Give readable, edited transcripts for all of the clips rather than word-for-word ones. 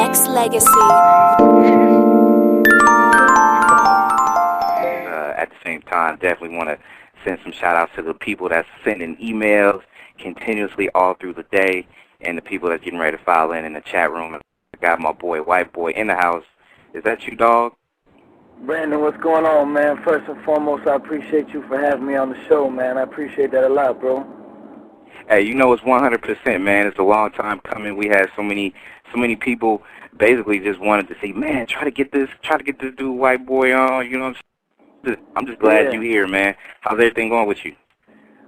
Nexxlegacy. At the same time, definitely want to send some shout outs to the people that's sending emails continuously all through the day, and the people that's getting ready to file in the chat room. I got my boy Whiteboy in the house. Is that you, dog? Brandon, what's going on, man? First and foremost, I appreciate you for having me on the show, man. I appreciate that a lot, bro. Hey, you know it's 100%, man. It's a long time coming. We had so many people basically just wanted to see, man, try to get this dude Whiteboy on. You know what I'm saying? I'm just glad you're here, man. How's everything going with you?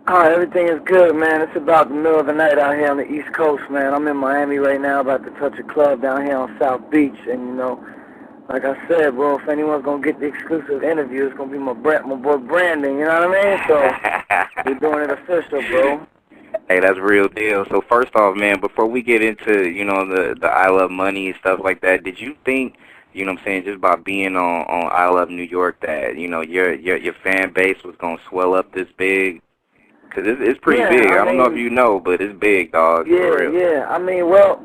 Everything is good, man. It's about the middle of the night out here on the East Coast, man. I'm in Miami right now, about to touch a club down here on South Beach, and you know, like I said, bro, if anyone's gonna get the exclusive interview, it's gonna be my boy Brandon. You know what I mean? So we're doing it official, bro. Hey, that's real deal. So first off, man, before we get into, you know, the I Love Money and stuff like that, did you think, you know what I'm saying, just by being on I Love New York that, you know, your fan base was going to swell up this big? Because it's pretty big. I don't know if you know, but it's big, dog. For real. Yeah. I mean, well,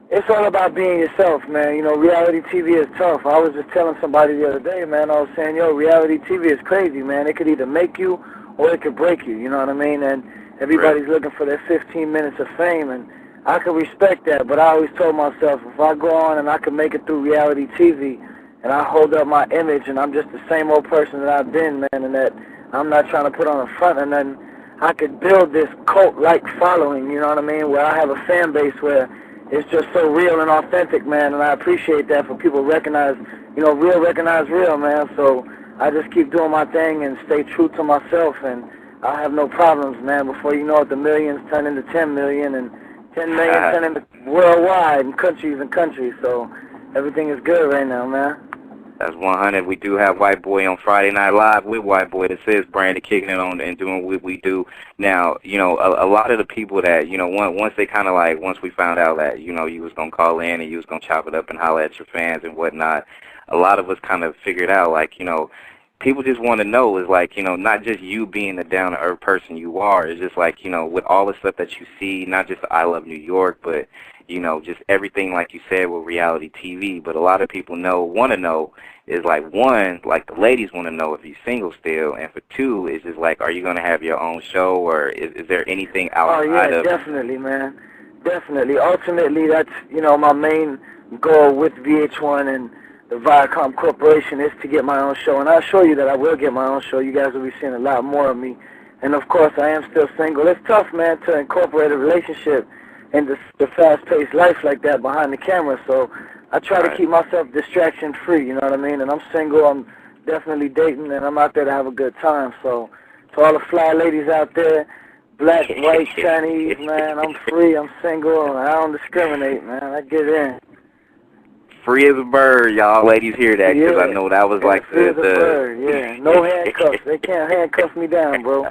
it's all about being yourself, man. You know, reality TV is tough. I was just telling somebody the other day, man, I was saying, yo, reality TV is crazy, man. It could either make you or it could break you, you know what I mean? And everybody's looking for their 15 minutes of fame, and I can respect that, but I always told myself, if I go on and I can make it through reality TV, and I hold up my image, and I'm just the same old person that I've been, man, and that I'm not trying to put on a front, and then I could build this cult-like following, you know what I mean, where I have a fan base where it's just so real and authentic, man, and I appreciate that for people to recognize, you know, real recognize real, man, so I just keep doing my thing and stay true to myself, and I have no problems, man. Before you know it, the millions turn into 10 million, and 10 million turn into worldwide and countries. So everything is good right now, man. That's 100. We do have Whiteboy on Friday Night Live with Whiteboy. This is Brandon kicking it on and doing what we do. Now, you know, a lot of the people that, you know, once they kind of like, once we found out that, you know, you was going to call in and you was going to chop it up and holler at your fans and whatnot, a lot of us kind of figured out, like, you know, people just want to know is like, you know, not just you being the down-to-earth person you are. It's just like, you know, with all the stuff that you see, not just I Love New York, but, you know, just everything like you said with reality TV. But a lot of people want to know is like, one, like the ladies want to know if you're single still, and for two, is just like, are you going to have your own show, or is there anything outside of... Oh, yeah, definitely, man. Definitely. Ultimately, that's, you know, my main goal with VH1 and the Viacom Corporation is to get my own show, and I assure you that I will get my own show. You guys will be seeing a lot more of me, and of course I am still single. It's tough, man, to incorporate a relationship in the fast-paced life like that behind the camera, so I try to keep myself distraction-free, you know what I mean, and I'm single, I'm definitely dating, and I'm out there to have a good time, so to all the fly ladies out there, black, white, Chinese, man, I'm free, I'm single, and I don't discriminate, man, I get in. Free as a bird, y'all ladies hear that, because I know that was like free as a bird, yeah. No handcuffs. They can't handcuff me down, bro.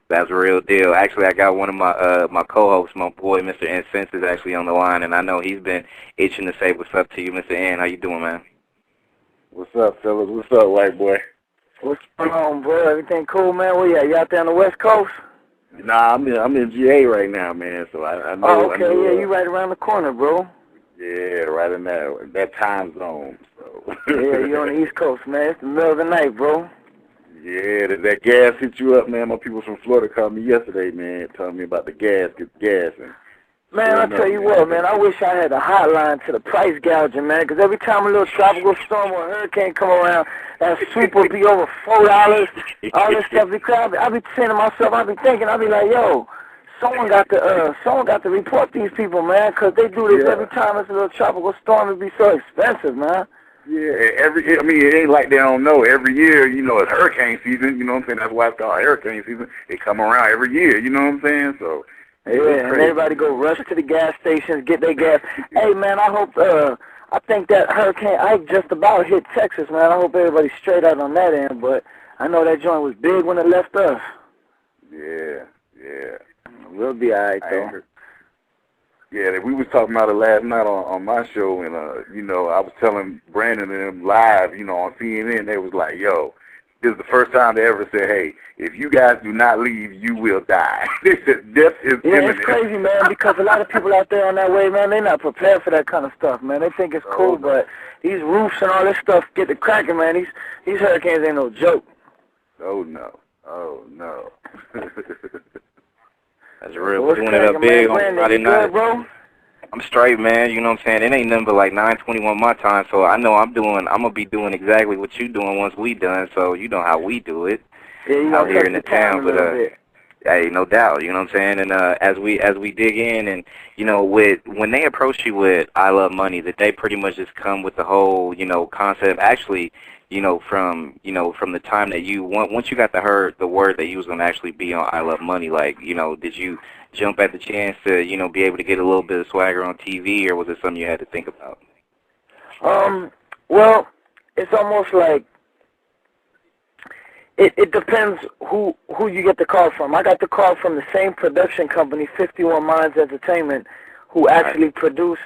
That's a real deal. Actually, I got one of my co-hosts, my boy, Mr. Incense, is actually on the line, and I know he's been itching to say what's up to you, Mr. N. How you doing, man? What's up, fellas? What's up, white boy? What's going on, bro? Everything cool, man? Where you at? You out there on the West Coast? Nah, I'm in GA right now, man. So I know. Oh, okay, yeah, you right around the corner, bro. Yeah, right in that time zone. So. Yeah, you on the East Coast, man. It's the middle of the night, bro. Yeah, did that gas hit you up, man? My people from Florida called me yesterday, man, telling me about the gas, get the gas. And man, I tell you what, man, I wish I had a hotline to the price gouging, man, because every time a little tropical storm or a hurricane come around, that soup will be over $4, all this stuff. I be saying to myself, I be thinking, I be like, yo, someone got to report these people, man, because they do this every time it's a little tropical storm. It be so expensive, man. Yeah, I mean, it ain't like they don't know. Every year, you know, it's hurricane season, you know what I'm saying? That's why it's called hurricane season. They come around every year, you know what I'm saying? So, yeah, and everybody go rush to the gas stations, get their gas. Hey, man, I hope, I think that Hurricane Ike just about hit Texas, man. I hope everybody's straight out on that end, but I know that joint was big when it left us. Yeah. We'll be all right, though. Yeah, we was talking about it last night on my show, and, you know, I was telling Brandon and them live, you know, on CNN, they was like, yo, This is the first time they ever said, hey, if you guys do not leave, you will die. They said death is imminent. It's crazy, man, because a lot of people out there on that way, man, they're not prepared for that kind of stuff, man. They think it's cool, but these roofs and all this stuff get to cracking, man. These hurricanes ain't no joke. Oh, no. Oh, no. That's real. We're doing it up big on Friday night. Bro? I'm straight, man. You know what I'm saying? It ain't nothing but like 9:21 my time, so I know I'm gonna be doing exactly what you doing once we done. So you know how we do it out here in the town. But hey, no doubt. You know what I'm saying? And as we dig in, and you know, when they approach you with I Love Money, that they pretty much just come with the whole concept. Actually, from the time that once you got the word that you was gonna actually be on I Love Money, like did you jump at the chance to be able to get a little bit of swagger on TV, or was it something you had to think about? Well, it's almost like it depends who you get the call from. I got the call from the same production company, 51 Minds Entertainment, who actually produced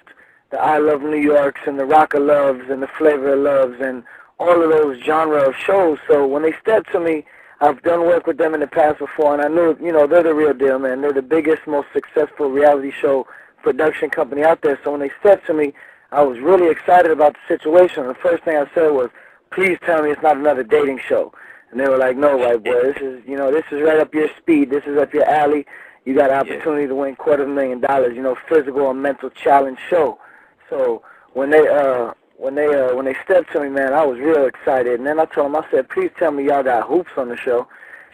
the I Love New Yorks and the Rock of Loves and the Flavor of Loves and all of those genre of shows. So when they stepped to me, I've done work with them in the past before, and I knew, they're the real deal, man. They're the biggest, most successful reality show production company out there. So when they stepped to me, I was really excited about the situation. The first thing I said was, please tell me it's not another dating show. And they were like, no, white boy, this is right up your speed. This is up your alley. You got an opportunity to win $250,000, physical and mental challenge show. So when they stepped to me, man, I was real excited. And then I told them, I said, please tell me y'all got hoops on the show.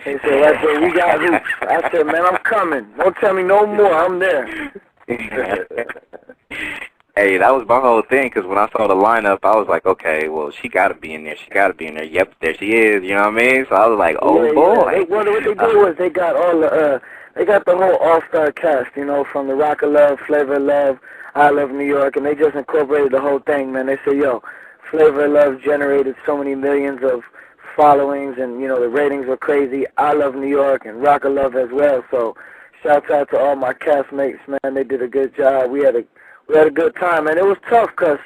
They said, right there, we got hoops. I said, man, I'm coming. Don't tell me no more. I'm there. Hey, that was my whole thing, because when I saw the lineup, I was like, okay, well, she got to be in there. She got to be in there. Yep, there she is. You know what I mean? So I was like, oh, boy. What they did was they got they got the whole all-star cast, from the Rock of Love, Flavor of Love, I Love New York, and they just incorporated the whole thing, man. They say, yo, Flavor of Love generated so many millions of followings, and, the ratings were crazy. I Love New York and Rock of Love as well. So shouts out to all my castmates, man. They did a good job. We had a good time, and it was tough because,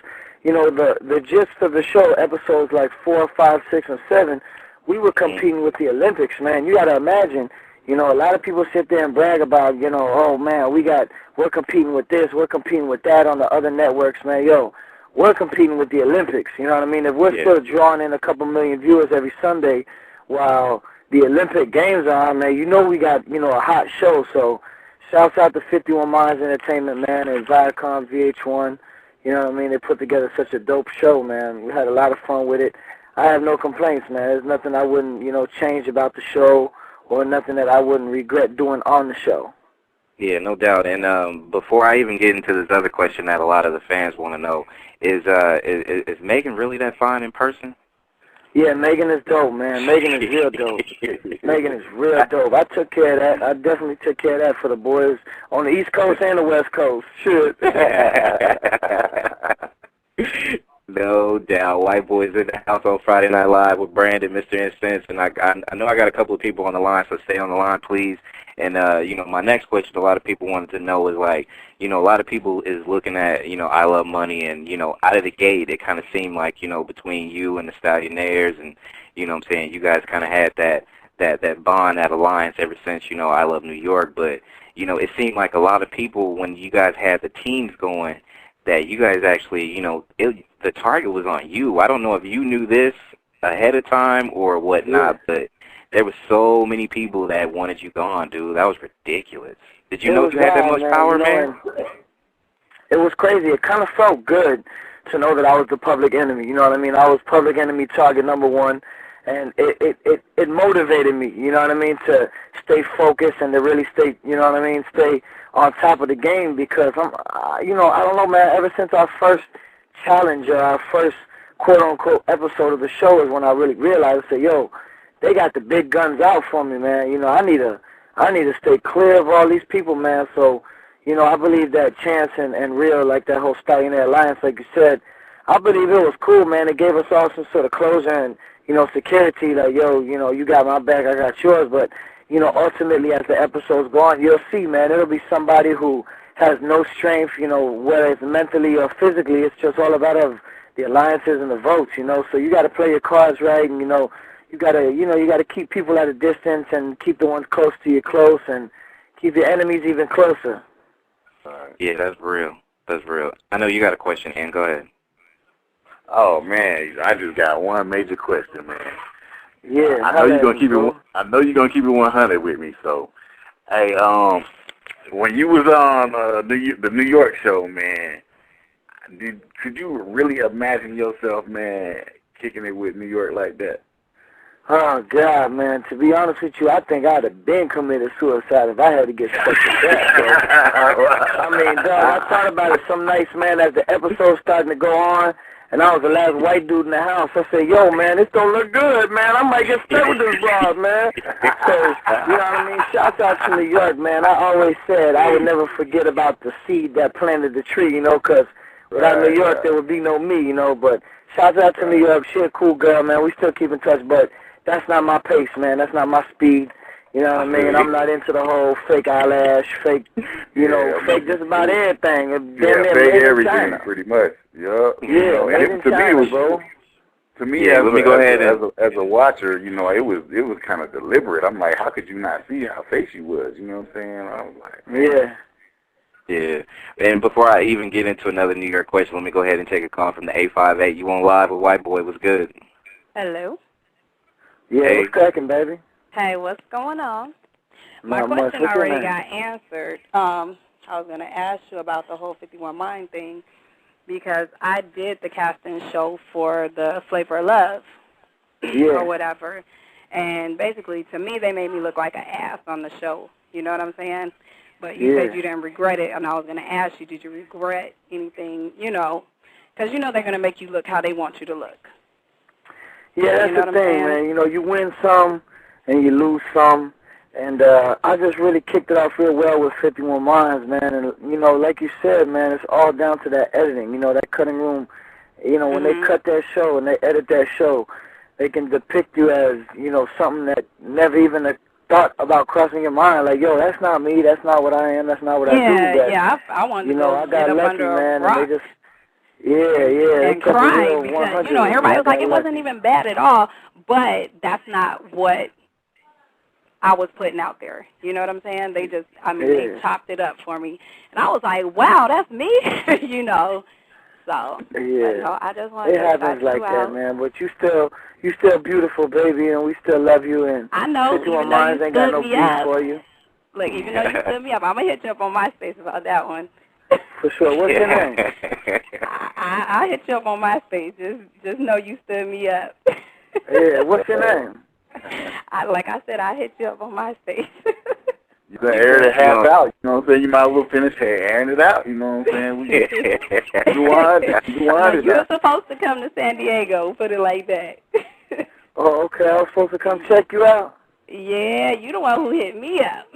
the gist of the show, episodes like 4, 5, 6, and 7, we were competing with the Olympics, man. You got to imagine, a lot of people sit there and brag about, oh, man, we're competing with this, we're competing with that on the other networks, man. Yo, we're competing with the Olympics, you know what I mean? If we're still drawing in a couple million viewers every Sunday while the Olympic Games are on, man, we got, a hot show, so shouts out to 51 Minds Entertainment, man, and Viacom, VH1. You know what I mean? They put together such a dope show, man. We had a lot of fun with it. I have no complaints, man. There's nothing I wouldn't, change about the show or nothing that I wouldn't regret doing on the show. Yeah, no doubt. And before I even get into this other question that a lot of the fans want to know, is Megan really that fine in person? Yeah, Megan is dope, man. Megan is real dope. Megan is real dope. I took care of that. I definitely took care of that for the boys on the East Coast and the West Coast. Shit. No doubt. White Boy's in the house on Friday Night Live with Brandon, Mr. Instance, and I know I got a couple of people on the line, so stay on the line, please. And, my next question a lot of people wanted to know is, like, a lot of people is looking at, I Love Money, and, out of the gate, it kind of seemed like, between you and the Stallionaires and, what I'm saying, you guys kind of had that bond, that alliance ever since, I Love New York. But, it seemed like a lot of people, when you guys had the teams going, that you guys actually, the target was on you. I don't know if you knew this ahead of time or whatnot, but there were so many people that wanted you gone, dude. That was ridiculous. Did you know you had that much power, man? It was crazy. It kind of felt good to know that I was the public enemy. You know what I mean? I was public enemy target number one, and it motivated me, you know what I mean, to stay focused and to really stay, stay on top of the game, because I don't know, man, ever since our first challenge, our first quote-unquote episode of the show is when I really realized, I said, yo, they got the big guns out for me, man. I need to stay clear of all these people, man. So, I believe that Chance and Real, like that whole Stallionaire Alliance, like you said, I believe it was cool, man. It gave us all some sort of closure and, security, like, yo, you got my back, I got yours. But, ultimately, as the episodes go on, you'll see, man, it'll be somebody who has no strength, whether it's mentally or physically. It's just all about the alliances and the votes, So you got to play your cards right, and, you gotta keep people at a distance and keep the ones close to you close and keep your enemies even closer. Yeah, that's real. That's real. I know you got a question, Ann. Go ahead. Oh man, I just got one major question, man. Yeah, I know you're gonna keep it. I know you're gonna keep it 100 with me. So, hey, when you was on the New York show, man, could you really imagine yourself, man, kicking it with New York like that? Oh, God, man, to be honest with you, I think I'd have been committed suicide if I had to get stuck with that. I mean, dog, I thought about it some nights, man, as the episode's starting to go on, and I was the last white dude in the house. I said, yo, man, this don't look good, man. I might get stuck with this broad, man. So, you know what I mean? Shouts out to New York, man. I always said I would never forget about the seed that planted the tree, you know, because without New York, there would be no me, you know. But shouts out to New York. She a cool girl, man. We still keep in touch, but that's not my pace, man. That's not my speed. You know what I mean? I'm not into the whole fake eyelash, fake, fake just about everything. Fake everything, pretty much. Yeah. Yeah, and to me, it was, bro. To me, as a watcher, you know, it was kind of deliberate. I'm like, how could you not see how fake she was? You know what I'm saying? I was like, man. Yeah. And before I even get into another New York question, let me go ahead and take a call from the 858. You on live with Whiteboy? What's good? Hello. Yeah, Hey. what's cracking, baby? Hey, what's going on? My Not much. question What's your already name? got answered. I was going to ask you about the whole 51 Mind thing because I did the casting show for the Flavor of Love or whatever. And basically, to me, they made me look like an ass on the show. You know what I'm saying? But you said you didn't regret it, and I was going to ask you, did you regret anything, you know? Because, you know, they're going to make you look how they want you to look. Yeah, that's the thing, man. You know, you win some and you lose some. And I just really kicked it off real well with 51 Minds, man. And, you know, like you said, man, it's all down to that editing, you know, that cutting room. You know, when they cut that show and they edit that show, they can depict you as, you know, something that never even thought about crossing your mind. Like, yo, that's not me. That's not what I am. That's not what I do. But, I wanted you know, to I got lucky, man, and they just... and crying because, you know, everybody was like, it wasn't even bad at all, but that's not what I was putting out there. You know what I'm saying? They just, they chopped it up for me. And I was like, wow, that's me, you know. So, I just wanted to happens like that, man. But you still beautiful, baby, and we still love you. And I know, 51 Minds ain't got no beef for you. Look, even though you stood me up, I'm going to hit you up on MySpace about that one. For sure. What's your name? I'll hit you up on MySpace. Just know you stood me up. Yeah, what's your name? Like I said, I'll hit you up on MySpace. You can air it half out. You know what I'm saying? You might as well finish airing it out. You know what I'm saying? You're supposed to come to San Diego. Put it like that. Oh, okay. I was supposed to come check you out. Yeah, you the one who hit me up.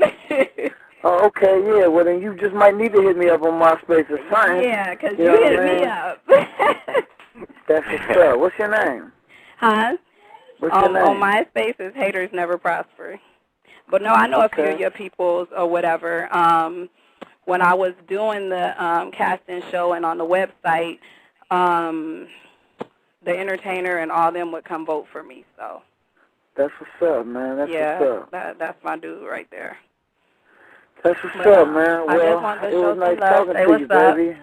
Oh, okay, yeah. Well, then you just might need to hit me up on MySpace or something. Yeah, because you hit me up. That's what's up. What's your name? Huh? What's your name? On MySpace is Haters Never Prosper. But no, I know a few of your peoples or whatever. When I was doing the casting show and on the website, the entertainer and all them would come vote for me. So that's what's up, man. That's what's up. That's my dude right there. That's what's up, man. Well, it was nice talking to you, baby.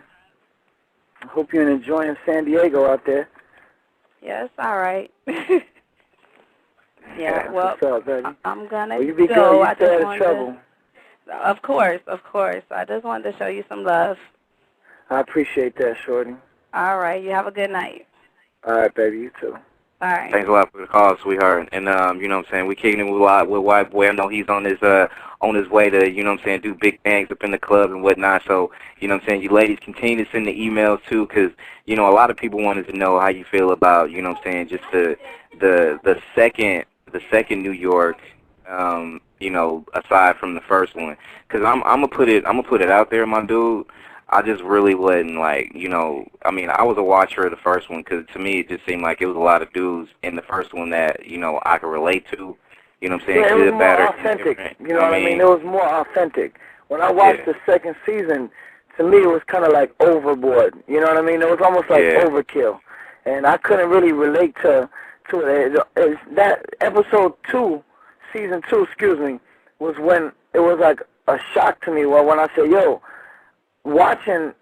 I hope you're enjoying San Diego out there. Yeah, it's all right. Yeah, well, what's up, baby? I'm going to you be go. Good. You I stay just out of trouble. Of course. I just wanted to show you some love. I appreciate that, shorty. All right. You have a good night. All right, baby. You too. All right. Thanks a lot for the call, sweetheart. And you know what I'm saying, we kicking it with Whiteboy. I know he's on his way to, you know what I'm saying, do big things up in the club and whatnot. So, you know what I'm saying, you ladies continue to send the emails too, because, you know, a lot of people wanted to know how you feel about, you know what I'm saying, just the second New York, you know, aside from the first one. Because I'm gonna put it out there, my dude. I just really wasn't, like, you know, I mean, I was a watcher of the first one because to me it just seemed like it was a lot of dudes in the first one that, you know, I could relate to. You know what I'm saying? Yeah, it was more authentic. You know what I mean? It was more authentic. When I watched the second season, to me it was kind of like overboard. You know what I mean? It was almost like overkill. And I couldn't really relate to to it. That episode 2, season 2, excuse me, was when it was like a shock to me. Well, when I said, yo, watching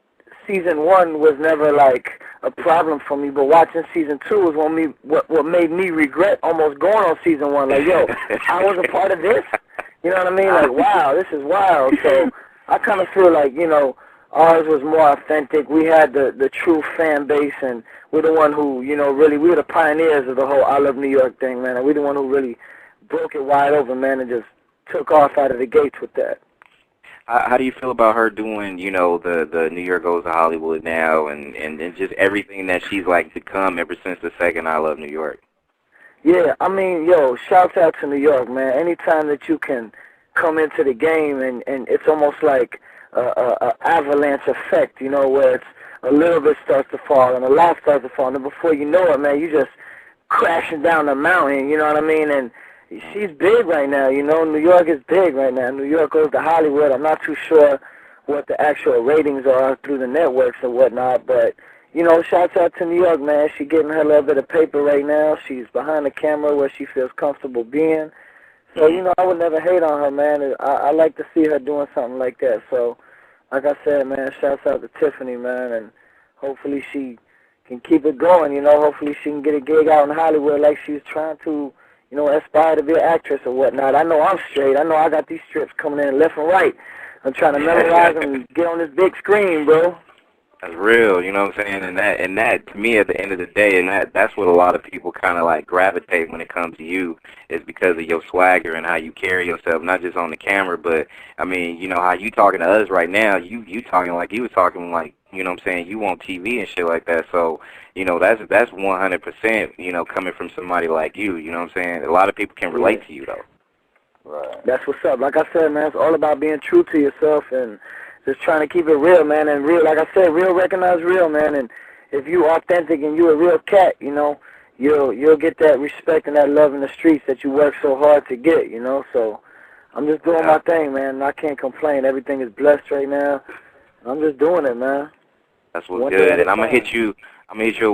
season 1 was never like a problem for me, but watching season 2 was what made me regret almost going on season 1. Like, yo, I was a part of this. You know what I mean? Like, wow, this is wild. So I kind of feel like, you know, ours was more authentic. We had the true fan base, and we're the one who, you know, really, we were the pioneers of the whole I Love New York thing, man. And we're the one who really broke it wide open, man, and just took off out of the gates with that. How do you feel about her doing, you know, the New York Goes to Hollywood now, and just everything that she's like become ever since the second I Love New York? Yeah, I mean, yo, shouts out to New York, man. Anytime that you can come into the game, and it's almost like a avalanche effect, you know, where it's a little bit starts to fall and a lot starts to fall, and then before you know it, man, you just crashing down the mountain, you know what I mean? And she's big right now, you know. New York is big right now. New York Goes to Hollywood. I'm not too sure what the actual ratings are through the networks and whatnot, but you know, shouts out to New York, man. She's getting her little bit of paper right now. She's behind the camera where she feels comfortable being. So, you know, I would never hate on her, man. I like to see her doing something like that. So, like I said, man, shouts out to Tiffany, man, and hopefully she can keep it going, you know. Hopefully she can get a gig out in Hollywood like she's trying to, you know, aspire to be an actress or whatnot. I know I'm straight. I know I got these strips coming in left and right. I'm trying to memorize them and get on this big screen, bro. That's real, you know what I'm saying? And that to me at the end of the day, and that's what a lot of people kind of like gravitate when it comes to you, is because of your swagger and how you carry yourself, not just on the camera, but I mean, you know, how you talking to us right now, you talking like you was talking like, you know what I'm saying, you on TV and shit like that. So, you know, that's 100%, you know, coming from somebody like you know what I'm saying? A lot of people can relate to you though. Right. That's what's up. Like I said, man, it's all about being true to yourself and just trying to keep it real, man, and real, like I said, real recognize real, man, and if you authentic and you a real cat, you know, you'll get that respect and that love in the streets that you work so hard to get, you know, so I'm just doing my thing, man, and I can't complain. Everything is blessed right now. I'm just doing it, man. That's what's good, and I'm going to hit you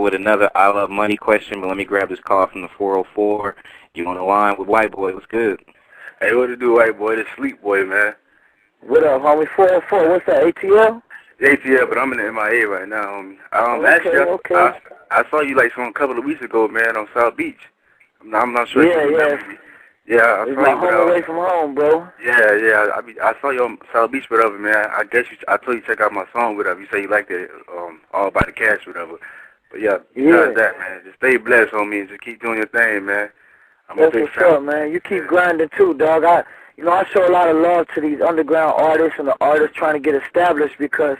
with another I Love Money question, but let me grab this call from the 404. You on the line with Whiteboy. What's good? Hey, what to do, Whiteboy? This Sleep Boy, man. What up, homie? 404, what's that, ATL? ATL, but I'm in the MIA right now, homie. Actually, I saw you like a couple of weeks ago, man, on South Beach. I'm not sure if you remember me. Yeah, I saw you. Home away from home, bro. Yeah. I saw you on South Beach, whatever, man. I guess I told you to check out my song, whatever. You say you liked it, All About the Cash, whatever. But yeah, besides that, man, just stay blessed, homie, and just keep doing your thing, man. That's what's up, man. You keep grinding too, dog. I show a lot of love to these underground artists and the artists trying to get established because,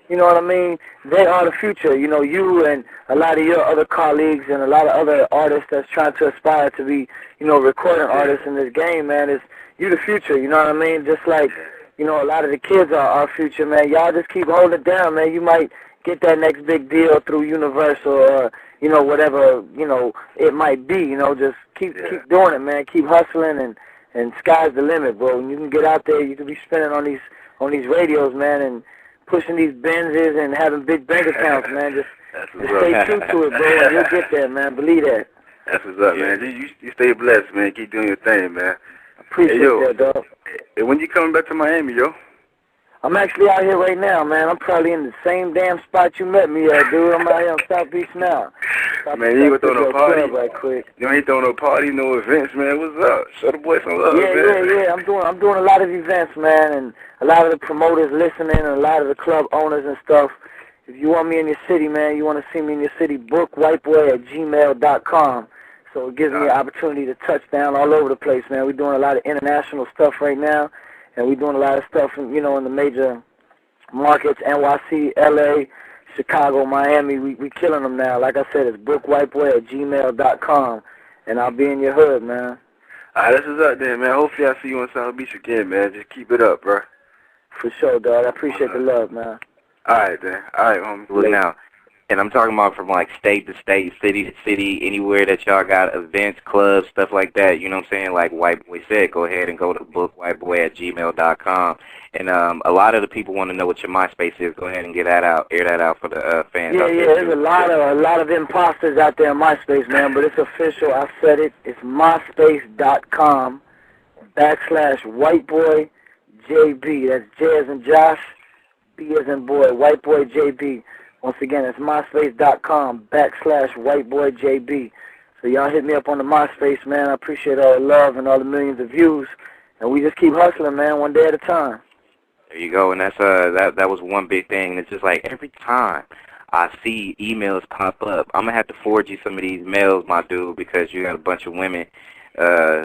you know what I mean, they are the future. You know, you and a lot of your other colleagues and a lot of other artists that's trying to aspire to be, you know, recording artists in this game, man, you the future, you know what I mean? Just like, you know, a lot of the kids are our future, man. Y'all just keep holding it down, man. You might get that next big deal through Universal or, you know, whatever, you know, it might be, you know, just keep doing it, man. Keep hustling and sky's the limit, bro. When you can get out there, you can be spending on these radios, man, and pushing these Benzes and having big bank accounts, man. Just stay true to it, bro, and you'll get there, man. Believe that. That's what's up, man. You stay blessed, man. Keep doing your thing, man. Appreciate that, dog. Hey, when you coming back to Miami, yo? I'm actually out here right now, man. I'm probably in the same damn spot you met me at, dude. I'm out here on South Beach now. Man, you ain't throwing no party? Right quick. You ain't throwing no party, no events, man. What's up? Show the boys some love, man. Yeah. I'm doing a lot of events, man, and a lot of the promoters listening and a lot of the club owners and stuff. If you want me in your city, man, you want to see me in your city, book whiteboy@gmail.com. So it gives me an opportunity to touch down all over the place, man. We're doing a lot of international stuff right now. And we're doing a lot of stuff, you know, in the major markets, NYC, LA, Chicago, Miami. We killing them now. Like I said, it's brookwhiteboy@gmail.com, and I'll be in your hood, man. All right, this is up then, man. Hopefully I see you in South Beach again, man. Just keep it up, bro. For sure, dog. I appreciate the love, man. All right, then. All right, homie. Look now. And I'm talking about from like state to state, city to city, anywhere that y'all got events, clubs, stuff like that. You know what I'm saying? Like Whiteboy said, go ahead and go to the book, whiteboy@gmail.com. And a lot of the people want to know what your MySpace is. Go ahead and get that out, air that out for the fans. Yeah, there's a lot of imposters out there in MySpace, man, but it's official. I said it. It's myspace.com/whiteboyjb. That's J as in Josh, B as in boy, whiteboyjb. Once again, it's myspace.com/whiteboyjb. So y'all hit me up on the MySpace, man. I appreciate all the love and all the millions of views. And we just keep hustling, man, one day at a time. There you go, and that's that was one big thing. It's just like every time I see emails pop up, I'm gonna have to forward you some of these mails, my dude, because you got a bunch of women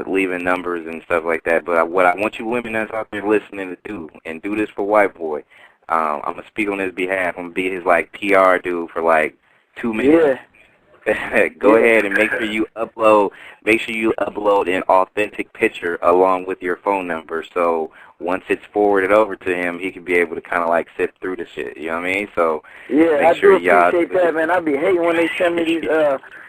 leaving numbers and stuff like that. But what I want you women that's out there listening to do, and do this for Whiteboy. I'm gonna speak on his behalf. I'm gonna be his like PR dude for like 2 minutes. Yeah. Go ahead and make sure you upload an authentic picture along with your phone number. So once it's forwarded over to him, he can be able to kind of like sift through the shit. You know what I mean? So yeah, make sure I do appreciate that, man. I be hating when they send me these.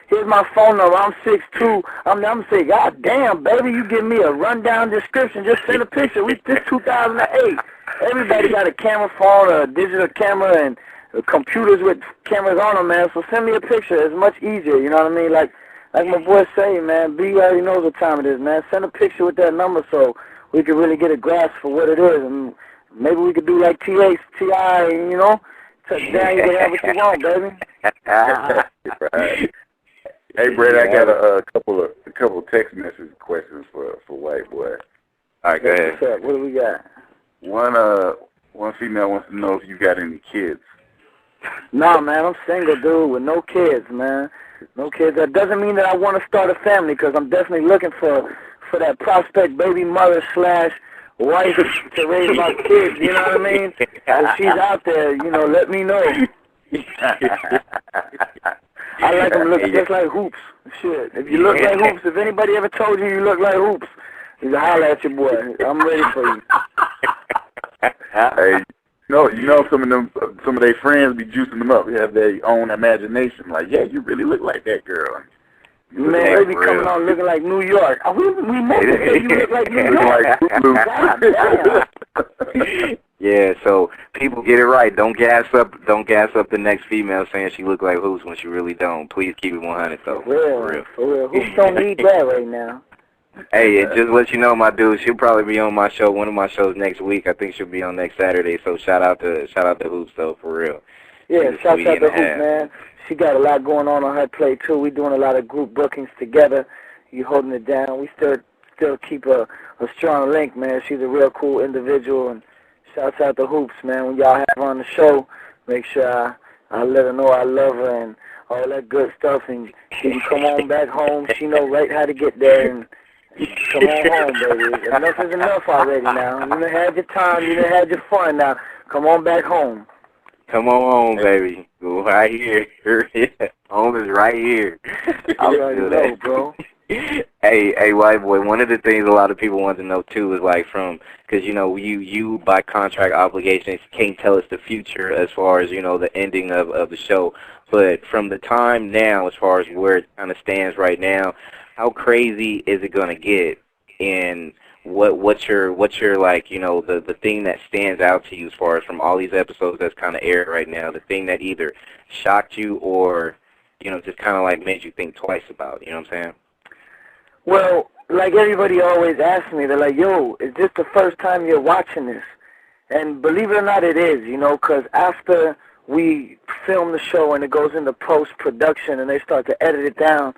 Here's my phone number. I'm 6'2". I'm gonna say, God damn, baby, you give me a rundown description. Just send a picture. This 2008. Everybody got a camera phone, a digital camera, and computers with cameras on them, man. So send me a picture. It's much easier. You know what I mean? Like my boy say, man. B already knows what time it is, man. Send a picture with that number so we can really get a grasp for what it is, and maybe we could do like T.I., you know, touch down, you can have what you want, baby. Right. Hey, Brad, I got a couple of text message questions for Whiteboy. All right, go ahead. What's up? What do we got? One female wants to know if you got any kids. Nah, man, I'm single, dude, with no kids, man. No kids. That doesn't mean that I want to start a family, because I'm definitely looking for that prospect baby mother / wife to raise my kids, you know what I mean? If she's out there, you know, let me know. I like them looking just like hoops. Shit. If you look like hoops, if anybody ever told you look like hoops, you can holler at your boy. I'm ready for you. Hey, you know some of their friends be juicing them up. They have their own imagination. Like, yeah, you really look like that girl. Man, they be coming on looking like New York. We meant to say you look like New York. Yeah, so people get it right. Don't gas up the next female saying she look like hoops when she really don't. Please keep it 100 though. For real. Hoops don't need that right now. Hey, just let you know, my dude, she'll probably be on my show, one of my shows next week. I think she'll be on next Saturday. So shout out to Hoops though, for real. Yeah, shout out to Hoops, man. She got a lot going on her plate too. We doing a lot of group bookings together. You holding it down. We still keep a strong link, man. She's a real cool individual, and shouts out to Hoops, man. When y'all have her on the show, make sure I let her know I love her and all that good stuff, and she can come on back home. She know right how to get there, and come on home, baby. Enough is enough already now. You done had your time. You done had your fun now. Come on back home. Come on home, baby. Right here. Home is right here. I already know, bro. Hey, Whiteboy, one of the things a lot of people want to know, too, is like because, you know, you by contract obligations can't tell us the future as far as, you know, the ending of the show. But from the time now, as far as where it kind of stands right now, how crazy is it going to get? And what's your like, you know, the thing that stands out to you as far as from all these episodes that's kind of aired right now, the thing that either shocked you or, you know, just kind of like made you think twice about, you know what I'm saying? Well, like everybody always asks me, they're like, yo, is this the first time you're watching this? And believe it or not, it is, you know, because after we film the show and it goes into post-production and they start to edit it down,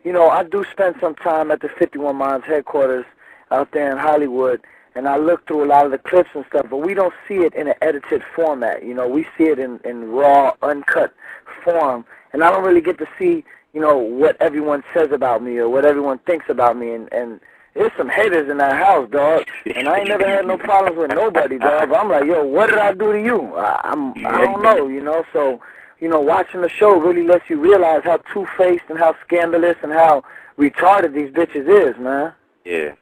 you know, I do spend some time at the 51 Minds headquarters out there in Hollywood, and I look through a lot of the clips and stuff, but we don't see it in an edited format. You know, we see it in raw, uncut form, and I don't really get to see, you know, what everyone says about me or what everyone thinks about me, and there's some haters in that house, dog, and I ain't never had no problems with nobody, dog, but I'm like, yo, what did I do to you? I don't know, you know, so, you know, watching the show really lets you realize how two-faced and how scandalous and how retarded these bitches is, man. Yeah.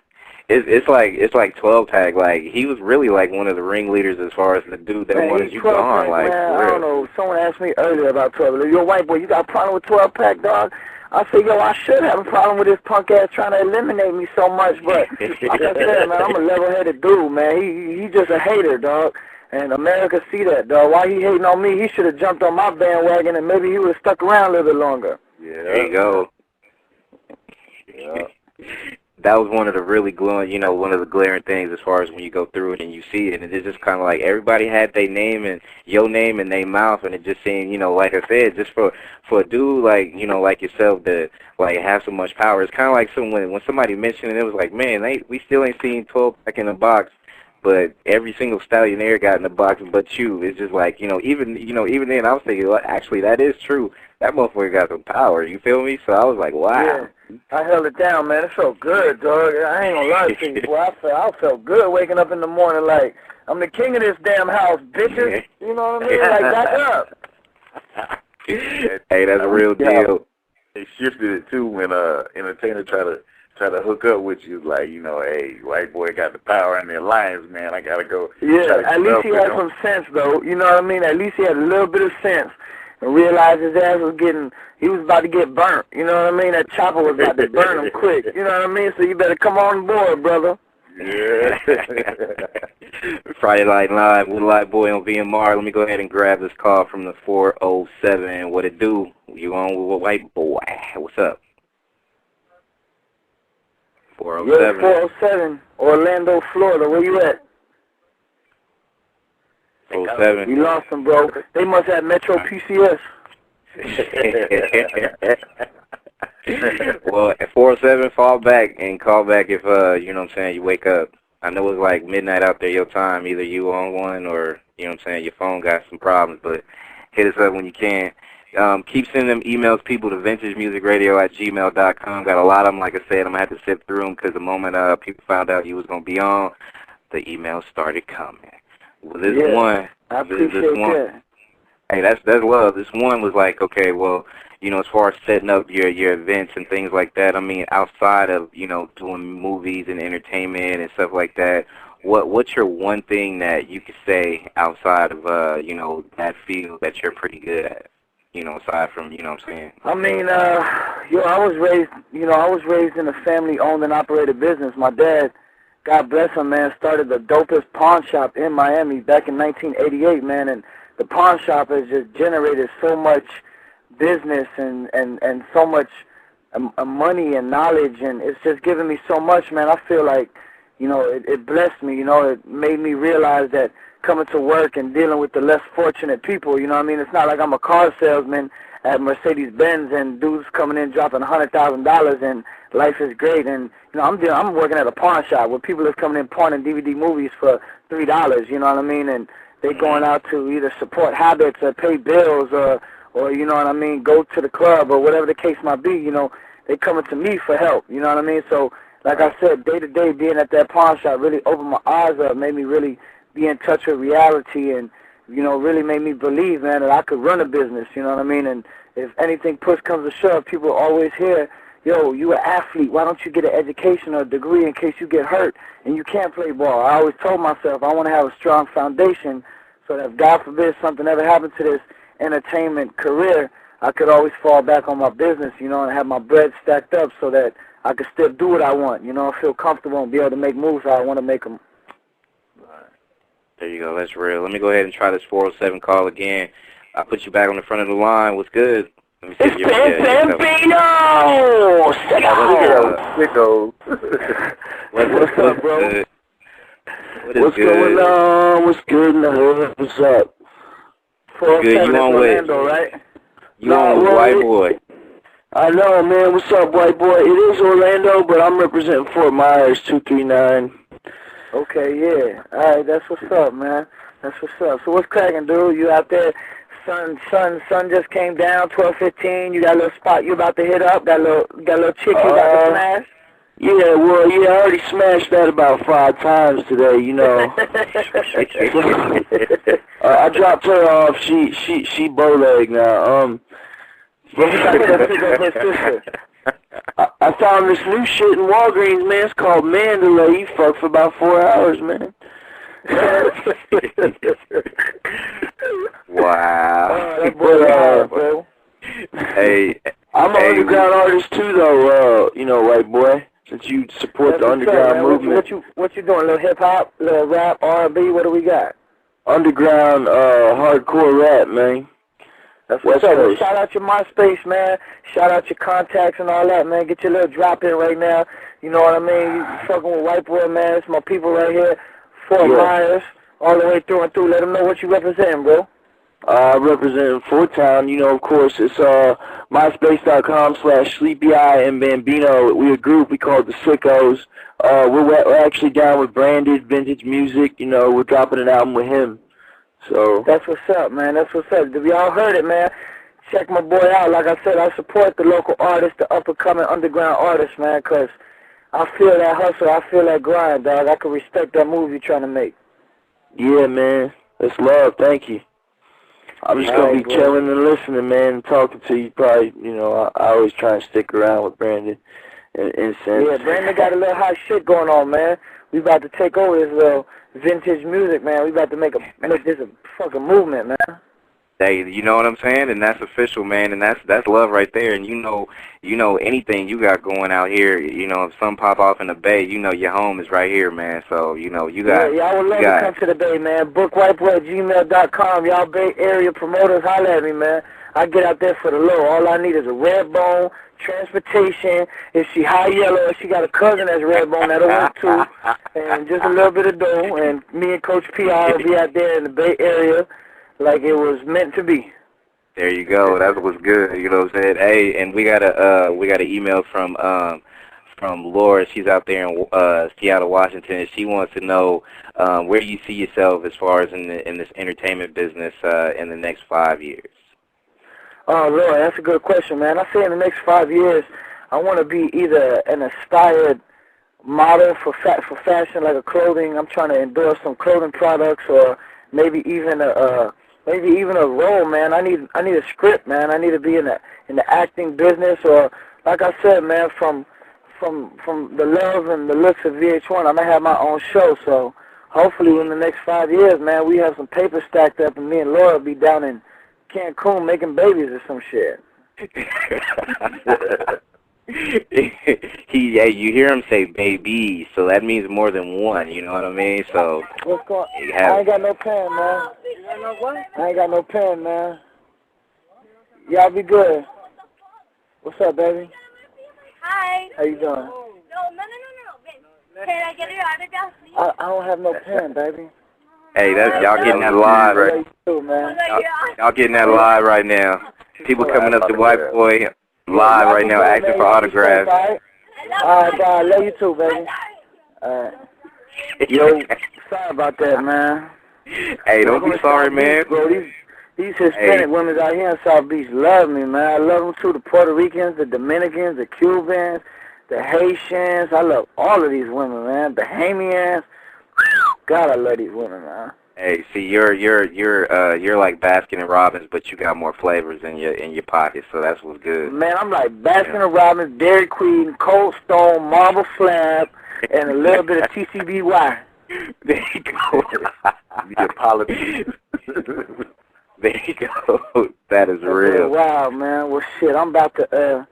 it's like 12 tag. Like he was really like one of the ringleaders as far as the dude that wanted you gone. Like man, for real. I don't know. Someone asked me earlier about 12. Yo, white boy, you got a problem with 12 pack, dog? I said, yo, I should have a problem with this punk ass trying to eliminate me so much, but like I said, man, I'm a level-headed dude, man. He just a hater, dog. And America see that, dog. Why he hating on me? He should have jumped on my bandwagon, and maybe he would have stuck around a little bit longer. Yeah, there you go. Yeah. That was one of the really one of the glaring things as far as when you go through it and you see it, and it's just kind of like everybody had their name and your name in their mouth, and it just seemed, like I said, just for a dude like, like yourself to like have so much power. It's kind of like when somebody mentioned it, it was like, man, we still ain't seen 12 back in the box, but every single stallionaire got in the box but you. It's just like, even then I was thinking, well, actually that is true. That motherfucker got some power, you feel me? So I was like, wow. Yeah, I held it down, man. It felt good, dog. I ain't gonna lie to you, boy. I felt good waking up in the morning like, I'm the king of this damn house, bitches. You know what I mean? Like, back up. Hey, that's a real deal. They shifted it, too, when entertainer try to hook up with you, like, hey, white boy got the power in the alliance, man. I gotta go. Yeah, at least he had some sense, though. You know what I mean? At least he had a little bit of sense. And realized his ass he was about to get burnt. You know what I mean? That chopper was about to burn him quick. You know what I mean? So you better come on board, brother. Yeah. Friday Night Live with Whiteboy on VMR. Let me go ahead and grab this call from the 407. What it do? You on with Whiteboy? What's up? 407. Yeah, 407, Orlando, Florida. Where you at? 407. You lost them, bro. They must have Metro PCS. Well, at 407, fall back and call back if, you wake up. I know it's like midnight out there your time. Either you on one or, your phone got some problems, but hit us up when you can. Keep sending them emails, people, to vintagemusicradio@gmail.com. Got a lot of them. Like I said, I'm going to have to sift through them because the moment people found out you was going to be on, the emails started coming. Well, this one. I appreciate that. Hey, that's love. This one was like, okay, well, as far as setting up your events and things like that, I mean, outside of, doing movies and entertainment and stuff like that, what's your one thing that you could say outside of, that field that you're pretty good at? Aside from, what I'm saying? I mean, I was raised in a family-owned and operated business. My dad, God bless him, man, started the dopest pawn shop in Miami back in 1988, man, and the pawn shop has just generated so much business and so much money and knowledge, and it's just given me so much, man. I feel like, it blessed me, it made me realize that coming to work and dealing with the less fortunate people, you know what I mean? It's not like I'm a car salesman at Mercedes-Benz and dudes coming in dropping $100,000 and life is great. And, I'm working at a pawn shop where people is coming in pawning DVD movies for $3, you know what I mean? And they going out to either support habits or pay bills or you know what I mean, go to the club or whatever the case might be, they coming to me for help, you know what I mean? So, like I said, day to day being at that pawn shop really opened my eyes up, made me really be in touch with reality and, really made me believe, man, that I could run a business, you know what I mean? And if anything push comes to shove, people always hear, yo, you an athlete, why don't you get an education or a degree in case you get hurt and you can't play ball? I always told myself I want to have a strong foundation so that if, God forbid, something ever happened to this entertainment career, I could always fall back on my business, and have my bread stacked up so that I could still do what I want, feel comfortable and be able to make moves how I want to make them. There you go. That's real. Let me go ahead and try this 407 call again. I'll put you back on the front of the line. What's good? Let me see it's Pimpino! Sicko! What's up, bro? Good? What's going on? What's good in the hood? What's up? Good. You on Orlando, with? Right? You on with Whiteboy? I know, man. What's up, Whiteboy? It is Orlando, but I'm representing Fort Myers, 239. Okay, yeah. All right, that's what's up, man. That's what's up. So what's cracking, dude? You out there? Sun just came down, 12:15. You got a little spot you about to hit up? Got a little chick you about to smash? Yeah, well, I already smashed that about 5 times today, I dropped her off. She bow leg now. I I found this new shit in Walgreens, man. It's called Mandalay. You fuck for about 4 hours, man. Wow. That boy, bro. Hey, I'm an underground artist too, though. You know, white boy. Since you support the underground movement. What you doing? A little hip hop, a little rap, R&B. What do we got? Underground, hardcore rap, man. That's what's up. Well, shout out your MySpace, man. Shout out your contacts and all that, man. Get your little drop in right now. You know what I mean? You fucking with Whiteboy, man. It's my people right here. Fort Myers, all the way through and through. Let them know what you representing, bro. Representing Fort Town, you know, of course, it's myspace.com/sleepy-eye and Bambino. We're a group, we call it the Sickos. We're actually down with Branded Vintage Music, you know, we're dropping an album with him. So that's what's up, man. That's what's up. If y'all heard it, man, check my boy out. Like I said, I support the local artists, the up-and-coming underground artists, man, because I feel that hustle, I feel that grind, dog. I can respect that move you're trying to make. Yeah, man. That's love. Thank you. I'm just going to be chilling and listening, man, and talking to you. Probably, you know, I always try and stick around with Brandon in sense. Yeah, Brandon got a little hot shit going on, man. We about to take over this little vintage music, man. We about to make this a fucking movement, man. Hey, you know what I'm saying? And that's official, man, and that's love right there. And you know anything you got going out here, you know, if some pop off in the Bay, you know your home is right here, man. So, you know, you got... Yeah, I would love to come to the Bay, man. Bookwhiteboy@gmail.com. Y'all Bay area promoters, holler at me, man. I get out there for the low. All I need is a red bone, transportation. If she high yellow, if she got a cousin that's red bone, that'll work too. And just a little bit of dough. And me and Coach P.I. will be out there in the Bay area like it was meant to be. There you go. That was good. You know what I'm saying? Hey, and we got an email from Laura. She's out there in Seattle, Washington. She wants to know where do you see yourself as far as in this entertainment business in the next 5 years? Oh, Lord, that's a good question, man. I say in the next 5 years, I want to be either an inspired model for fashion, like a clothing. I'm trying to endorse some clothing products, or maybe even a role, man. I need a script, man. I need to be in the acting business, or like I said, man, from the love and the looks of VH1, I'm gonna have my own show. So hopefully in the next 5 years, man, we have some paper stacked up, and me and Laura will be down in Cancun making babies or some shit. You hear him say baby, so that means more than one, you know what I mean? So what's going on? I ain't got no pen, man. You got no what? I ain't got no pen, man. Y'all be good. What's up, baby? Hi. How you doing? No. Can I get your autograph, please? I don't have no pen, baby. Hey, that's y'all getting that live right. Y'all getting that live right now. People coming up to Whiteboy live right now, asking for autographs. All right, bye. Love you too, baby. Yo, sorry about that, man. Hey, don't be sorry, man. Bro, these Hispanic women out here in South Beach love me, man. I love them too. The Puerto Ricans, the Dominicans, the Cubans, the Haitians. I love all of these women, man. Bahamians. God, I love these women, man. Hey, see, you're like Baskin and Robbins, but you got more flavors in your pocket, so that's what's good. Man, I'm like Baskin and Robbins, Dairy Queen, Cold Stone, Marble Slab, and a little bit of TCBY. There you go. The apologies. There you go. That is real. Wow, man. Well, shit, I'm about to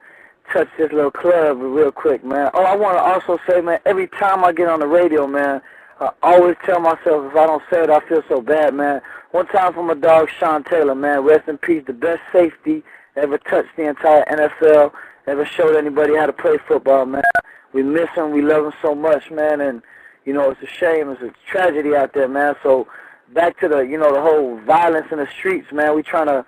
touch this little club real quick, man. Oh, I want to also say, man, every time I get on the radio, man, I always tell myself if I don't say it, I feel so bad, man. One time for my dog, Sean Taylor, man. Rest in peace. The best safety ever touched the entire NFL, ever showed anybody how to play football, man. We miss him. We love him so much, man. And, you know, it's a shame. It's a tragedy out there, man. So back to the whole violence in the streets, man. We trying to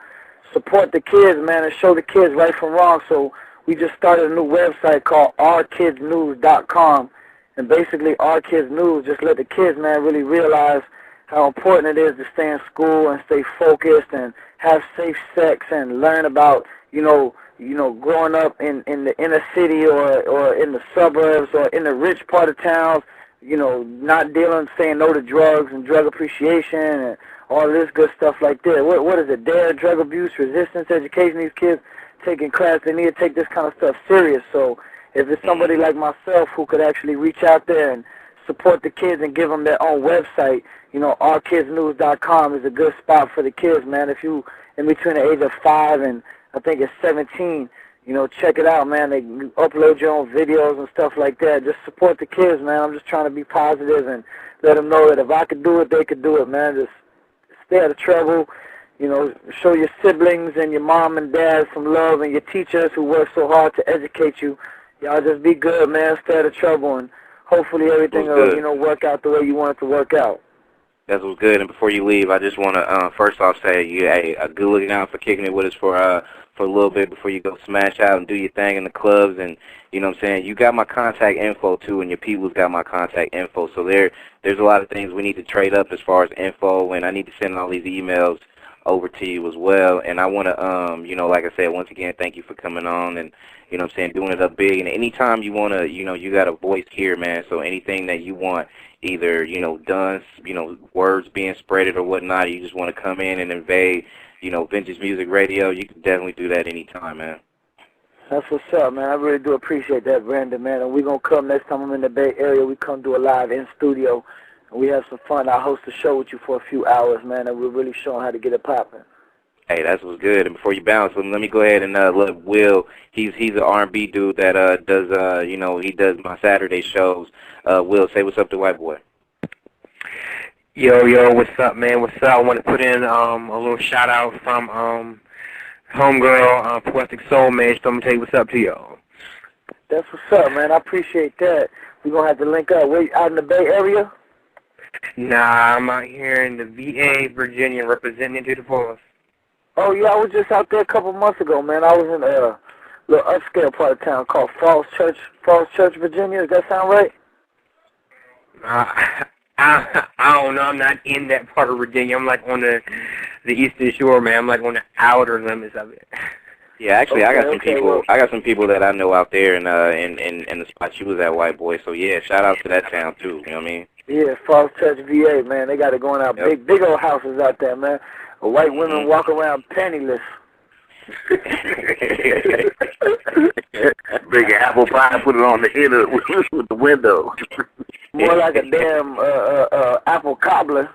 support the kids, man, and show the kids right from wrong. So we just started a new website called ourkidsnews.com. And basically, Our Kids News just let the kids, man, really realize how important it is to stay in school and stay focused and have safe sex and learn about, growing up in the inner city or in the suburbs or in the rich part of towns, not saying no to drugs and drug appreciation and all this good stuff like that. What is it? DARE, drug abuse, resistance education. These kids taking class, they need to take this kind of stuff serious. So if it's somebody like myself who could actually reach out there and support the kids and give them their own website, you know, ourkidsnews.com is a good spot for the kids, man. If you in between the age of 5 and I think it's 17, you know, check it out, man. They upload your own videos and stuff like that. Just support the kids, man. I'm just trying to be positive and let them know that if I could do it, they could do it, man. Just stay out of trouble. You know, show your siblings and your mom and dad some love, and your teachers who work so hard to educate you. Y'all just be good, man. Stay out of trouble, and hopefully everything will, you know, work out the way you want it to work out. That was good. And before you leave, I just want to first off say you a good looking out for kicking it with us for a little bit before you go smash out and do your thing in the clubs. And you know what I'm saying, you got my contact info too, and your people's got my contact info. So there's a lot of things we need to trade up as far as info, and I need to send all these emails over to you as well. And I want to you know, like I said, once again, thank you for coming on and, you know what I'm saying, doing it up big. And anytime you want to, you know, you got a voice here, man. So anything that you want, either, you know, done, you know, words being spreaded or whatnot, you just want to come in and invade, you know, Vintage Music Radio, you can definitely do that anytime, man. That's what's up, man. I really do appreciate that, Brandon, man. And we're going to come next time I'm in the Bay Area. We come do a live in studio. We have some fun. I'll host a show with you for a few hours, man, and we're really showing how to get it popping. Hey, that's what's good. And before you bounce, let me go ahead and let Will. He's an R&B dude that does you know, he does my Saturday shows. Will, say what's up to Whiteboy. Yo, what's up, man? What's up? I want to put in a little shout out from homegirl, Poetic Soul, man. So I'm gonna tell you what's up to y'all. That's what's up, man. I appreciate that. We're gonna have to link up. Wait, out in the Bay Area? Nah, I'm out here in the VA, Virginia, representing to the fullest. Oh, yeah, I was just out there a couple months ago, man. I was in a little upscale part of town called Falls Church, Virginia. Does that sound right? I don't know. I'm not in that part of Virginia. I'm like on the eastern shore, man. I'm like on the outer limits of it. Yeah, actually, okay, I got some people. Well, I got some people that I know out there in the spot you was at, Whiteboy. So yeah, shout out to that town too. You know what I mean? Yeah, Falls Church, VA, man. They got it going out. Yep. Big old houses out there, man. White women walk around penniless. Big apple pie, put it on the end of with the window. More like a damn apple cobbler.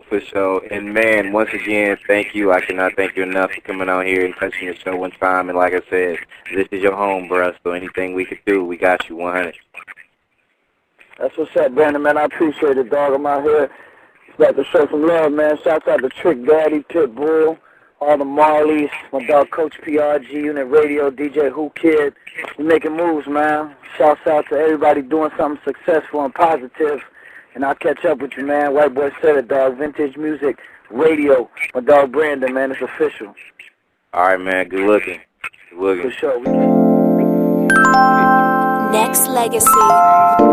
For sure. And man, once again, thank you. I cannot thank you enough for coming out here and touching the show one time. And like I said, this is your home, bruh. So anything we could do, we got you 100. That's what's up, Brandon, man. I appreciate it, dog. I'm out here. Just like to show some love, man. Shouts out to Trick Daddy, Pitbull, all the Marleys, my dog Coach PRG, Unit Radio, DJ Who Kid. We're making moves, man. Shouts out to everybody doing something successful and positive. And I'll catch up with you, man. Whiteboy said it, dog. Vintage Music Radio. My dog Brandon, man. It's official. All right, man. Good looking. For sure. Nexxlegacy.